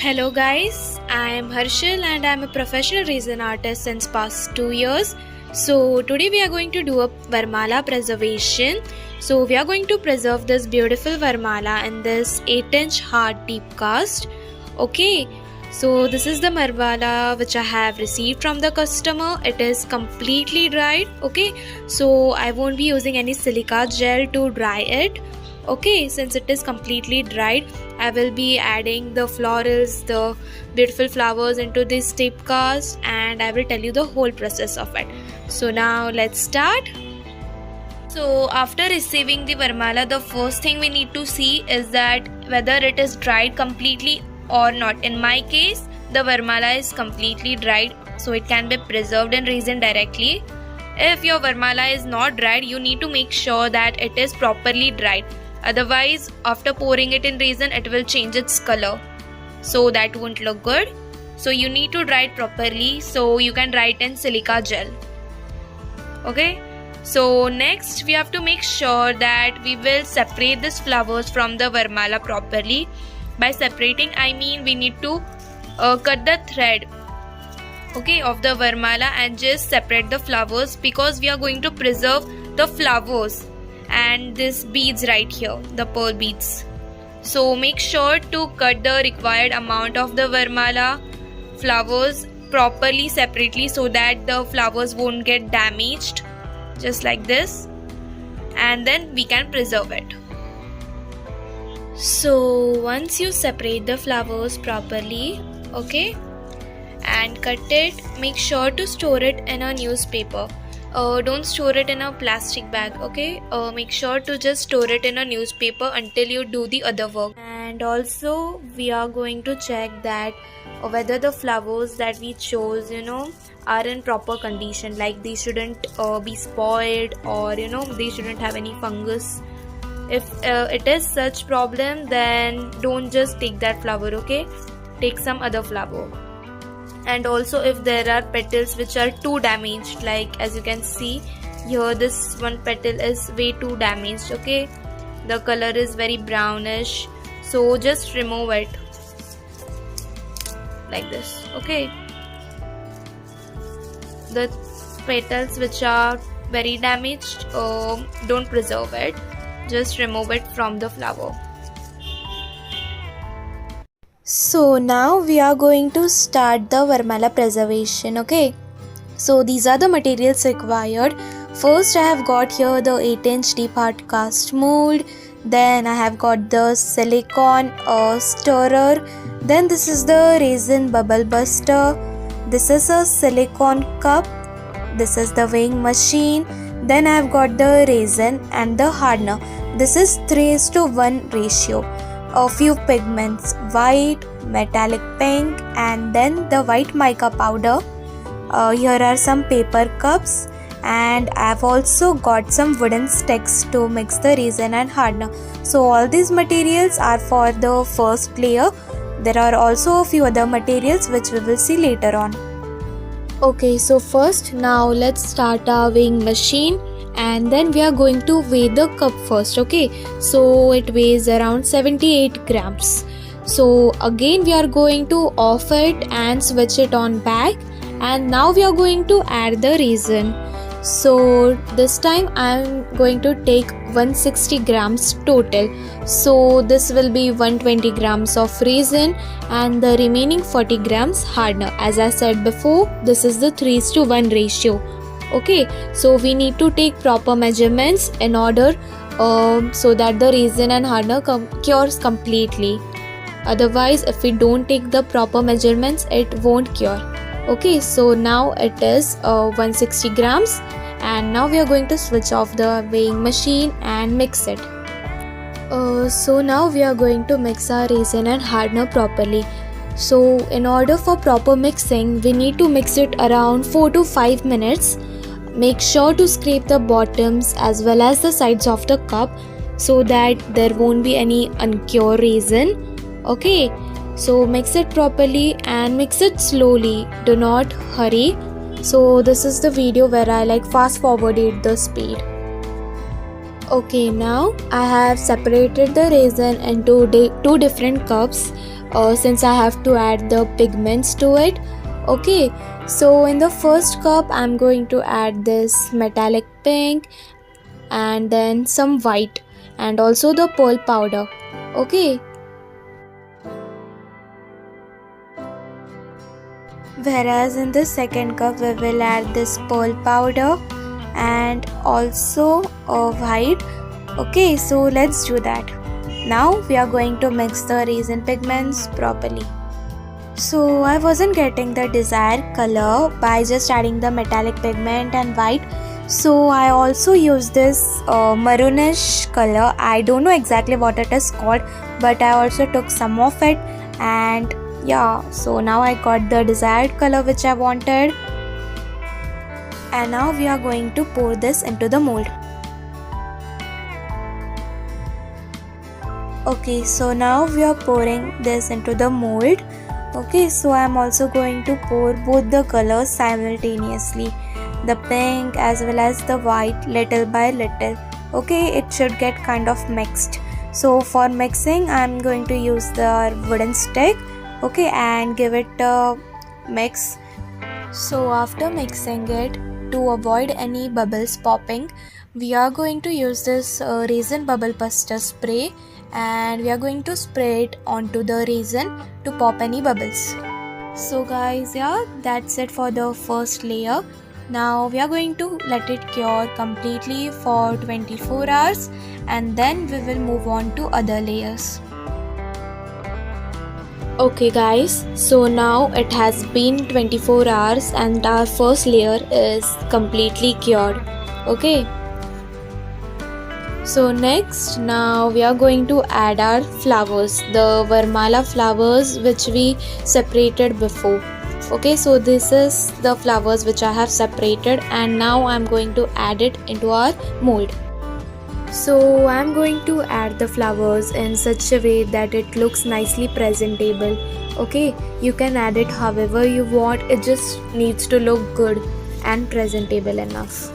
Hello guys, I am Harshil and I am a professional resin artist since past 2 years. So today we are going to do a Varmala preservation. So we are going to preserve this beautiful Varmala in this 8-inch hard deep cast. Okay, so this is the Varmala which I have received from the customer. It is completely dried. Okay, so I won't be using any silica gel to dry it. Okay, since it is completely dried, I will be adding the florals, the beautiful flowers into this tape cast, and I will tell you the whole process of it. So now let's start. So after receiving the Varmala, the first thing we need to see is that whether it is dried completely or not. In my case, the Varmala is completely dried, so it can be preserved in resin directly. If your Varmala is not dried, you need to make sure that it is properly dried. Otherwise, after pouring it in resin, it will change its color. So that won't look good. So you need to dry it properly. So you can dry it in silica gel. Okay. So next we have to make sure that we will separate these flowers from the Varmala properly. By separating, I mean we need to cut the thread, okay, of the Varmala and just separate the flowers, because we are going to preserve the flowers and these beads right here, the pearl beads. So make sure to cut the required amount of the Varmala flowers properly separately so that the flowers won't get damaged, just like this, and then we can preserve it. So once you separate the flowers properly, okay, and cut it, make sure to store it in a newspaper. Don't store it in a plastic bag, okay? Make sure to just store it in a newspaper until you do the other work. And also we are going to check that whether the flowers that we chose, are in proper condition, like they shouldn't be spoiled, or they shouldn't have any fungus. If it is such problem, then don't just take that flower, okay? Take some other flower. And also if there are petals which are too damaged, like as you can see here, this one petal is way too damaged, okay? The color is very brownish, so just remove it like this, okay? The petals which are very damaged, don't preserve it, just remove it from the flower. So now we are going to start the Varmala preservation, okay? So these are the materials required. First I have got here the 8-inch deep hard cast mold. Then I have got the silicone stirrer. Then this is the resin bubble buster. This is a silicone cup. This is the weighing machine. Then I have got the resin and the hardener. This is 3:1 ratio. A few pigments, white, metallic pink, and then the white mica powder. Here are some paper cups, and I have also got some wooden sticks to mix the resin and hardener. So all these materials are for the first layer. There are also a few other materials which we will see later on. Okay, so first now let's start our weighing machine. And then we are going to weigh the cup first, okay? So it weighs around 78 grams. So again we are going to off it and switch it on back, and now we are going to add the resin. So this time I am going to take 160 grams total. So this will be 120 grams of resin and the remaining 40 grams hardener. As I said before, this is the 3:1 ratio. Okay, so we need to take proper measurements in order so that the resin and hardener cures completely. Otherwise, if we don't take the proper measurements, it won't cure. Okay, so now it is 160 grams, and now we are going to switch off the weighing machine and mix it. So now we are going to mix our resin and hardener properly. So in order for proper mixing, we need to mix it around 4 to 5 minutes. Make sure to scrape the bottoms as well as the sides of the cup so that there won't be any uncured resin. Okay, so mix it properly and mix it slowly. Do not hurry. So this is the video where I fast forwarded the speed. Okay, now I have separated the resin into two different cups. since I have to add the pigments to it. Okay, so in the first cup I'm going to add this metallic pink and then some white and also the pearl powder. Okay, whereas in the second cup we will add this pearl powder and also white. Okay, so let's do that. Now we are going to mix the resin pigments properly. So I wasn't getting the desired color by just adding the metallic pigment and white, so I also used this maroonish color. I don't know exactly what it is called, but I also took some of it, and yeah, so now I got the desired color which I wanted. And now we are going to pour this into the mold. Okay, so now we are pouring this into the mold. Okay, so I am also going to pour both the colors simultaneously, the pink as well as the white, little by little. Okay, it should get kind of mixed. So for mixing I am going to use the wooden stick, okay, and give it a mix. So after mixing it, to avoid any bubbles popping, we are going to use this resin bubble buster spray, and we are going to spray it onto the resin to pop any bubbles. So guys, yeah, that's it for the first layer. Now we are going to let it cure completely for 24 hours and then we will move on to other layers. Okay guys, so now it has been 24 hours and our first layer is completely cured. Okay, so next, now we are going to add our flowers, the Varmala flowers which we separated before. Okay, so this is the flowers which I have separated, and now I am going to add it into our mold. So I am going to add the flowers in such a way that it looks nicely presentable. Okay, you can add it however you want, it just needs to look good and presentable enough.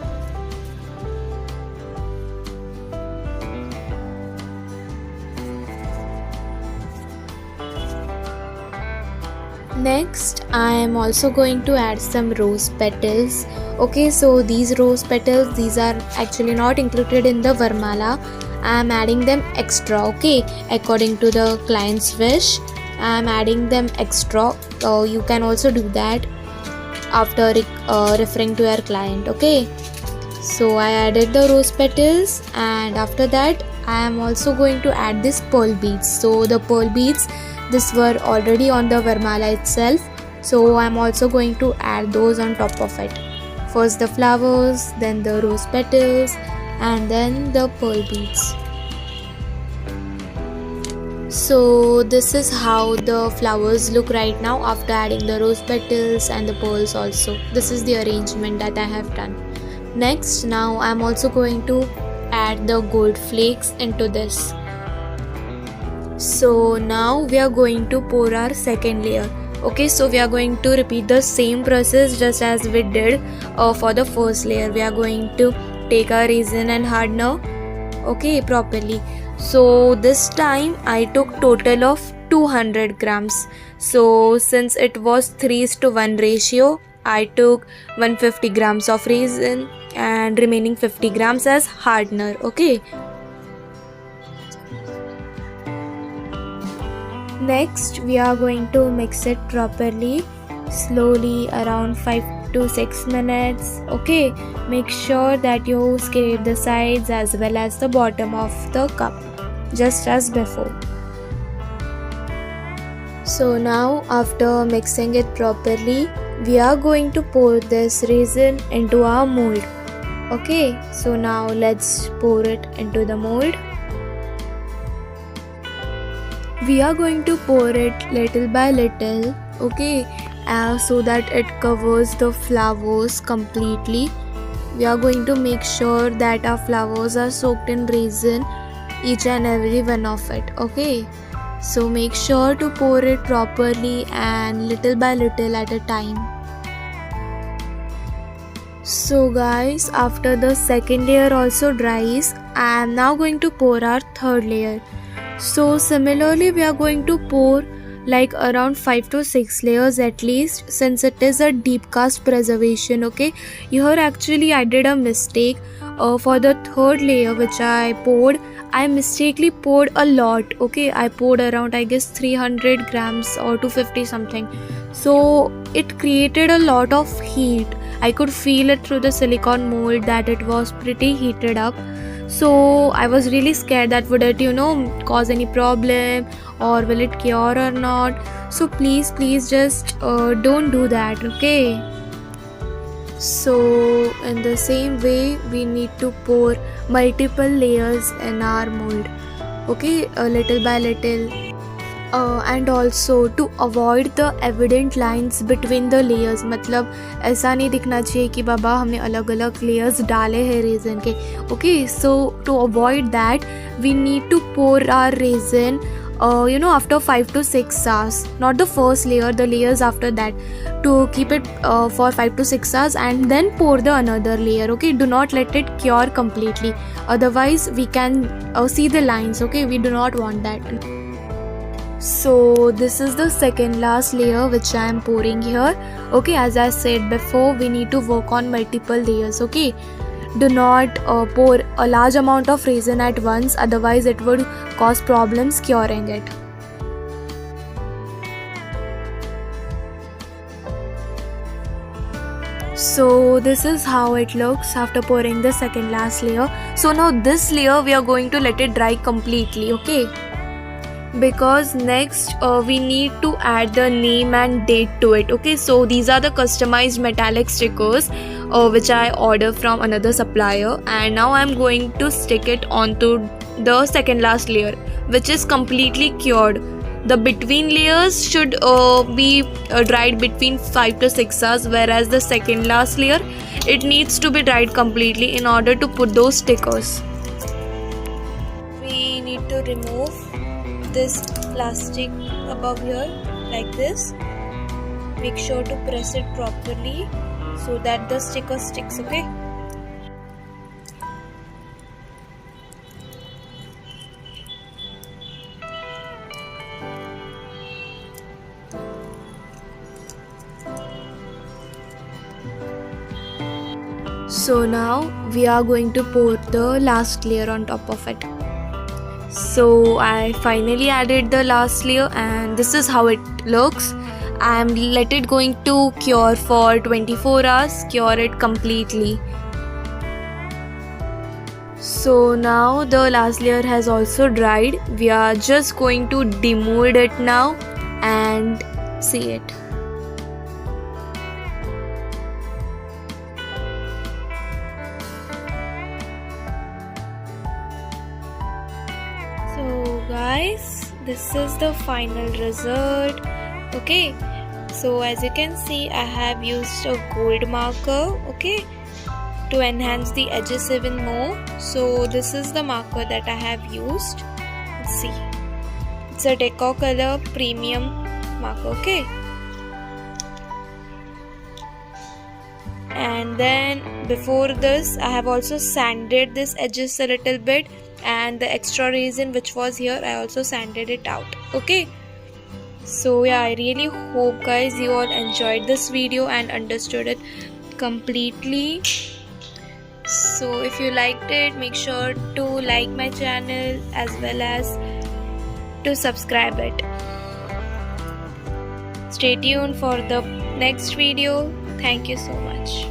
Next, I am also going to add some rose petals. Okay, so these rose petals, these are actually not included in the Varmala. I am adding them extra, okay, according to the client's wish. I am adding them extra. You can also do that after referring to your client, okay. So I added the rose petals, and after that I am also going to add this pearl beads. So the pearl beads, this were already on the Varmala itself, so I am also going to add those on top of it. First the flowers, then the rose petals, and then the pearl beads. So this is how the flowers look right now after adding the rose petals and the pearls also. This is the arrangement that I have done. Next, now I am also going to add the gold flakes into this. So now we are going to pour our second layer. Okay, so we are going to repeat the same process just as we did for the first layer. We are going to take our resin and hardener, okay, properly. So this time I took total of 200 grams. So since it was 3:1 ratio, I took 150 grams of resin and remaining 50 grams as hardener, okay. Next, we are going to mix it properly, slowly, around 5 to 6 minutes. Okay, make sure that you scrape the sides as well as the bottom of the cup, just as before. So now, after mixing it properly, we are going to pour this resin into our mold. Okay, so now let's pour it into the mold. We are going to pour it little by little, okay, so that it covers the flowers completely. We are going to make sure that our flowers are soaked in resin, each and every one of it, okay. So make sure to pour it properly and little by little at a time. So guys, after the second layer also dries, I am now going to pour our third layer. So similarly we are going to pour like around 5 to 6 layers at least, since it is a deep cast preservation. Okay, here actually I did a mistake. For the third layer which I poured, I mistakenly poured a lot. Okay, I poured around, I guess, 300 grams or 250 something. So it created a lot of heat. I could feel it through the silicone mold that it was pretty heated up. So I was really scared that would it cause any problem, or will it cure or not. So please just don't do that. Okay, so in the same way we need to pour multiple layers in our mold. Okay, little by little. And also to avoid the evident lines between the layers, मतलब ऐसा नहीं दिखना चाहिए कि बाबा हमने अलग अलग layers डाले हैं resin के. Okay, so to avoid that we need to pour our resin after 5 to 6 hours, not the first layer, the layers after that, to keep it for 5 to 6 hours and then pour the another layer. Okay, do not let it cure completely, otherwise we can see the lines. Okay, we do not want that. So this is the second last layer which I am pouring here. Okay, as I said before, we need to work on multiple layers. Okay, do not pour a large amount of resin at once, otherwise it would cause problems curing it. So this is how it looks after pouring the second last layer. So now this layer we are going to let it dry completely. Okay, because next we need to add the name and date to it. Okay, so these are the customized metallic stickers which I ordered from another supplier, and now I'm going to stick it onto the second last layer, which is completely cured. The between layers should be dried between 5 to 6 hours, whereas the second last layer, it needs to be dried completely in order to put those stickers. We need to remove this plastic above here like this. Make sure to press it properly so that the sticker sticks. Okay, so now we are going to pour the last layer on top of it. So I finally added the last layer and this is how it looks. I am let it going to cure for 24 hours, cure it completely. So now the last layer has also dried. We are just going to demold it now and see it. So guys, this is the final result. Okay, so as you can see, I have used a gold marker, okay, to enhance the edges even more. So this is the marker that I have used. Let's see, it's a Decor Color Premium marker. Okay, and then before this I have also sanded this edges a little bit, and the extra resin which was here I also sanded it out. Okay, so yeah, I really hope guys you all enjoyed this video and understood it completely. So if you liked it, make sure to like my channel as well as to subscribe it. Stay tuned for the next video. Thank you so much.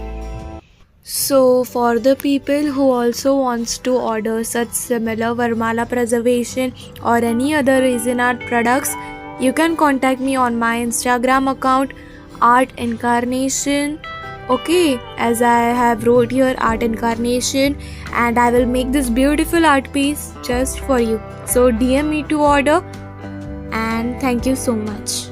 So for the people who also wants to order such similar Varmala preservation or any other resin art products, you can contact me on my Instagram account Art Incarnation. Okay, as I have wrote here Art Incarnation, and I will make this beautiful art piece just for you. So DM me to order, and thank you so much.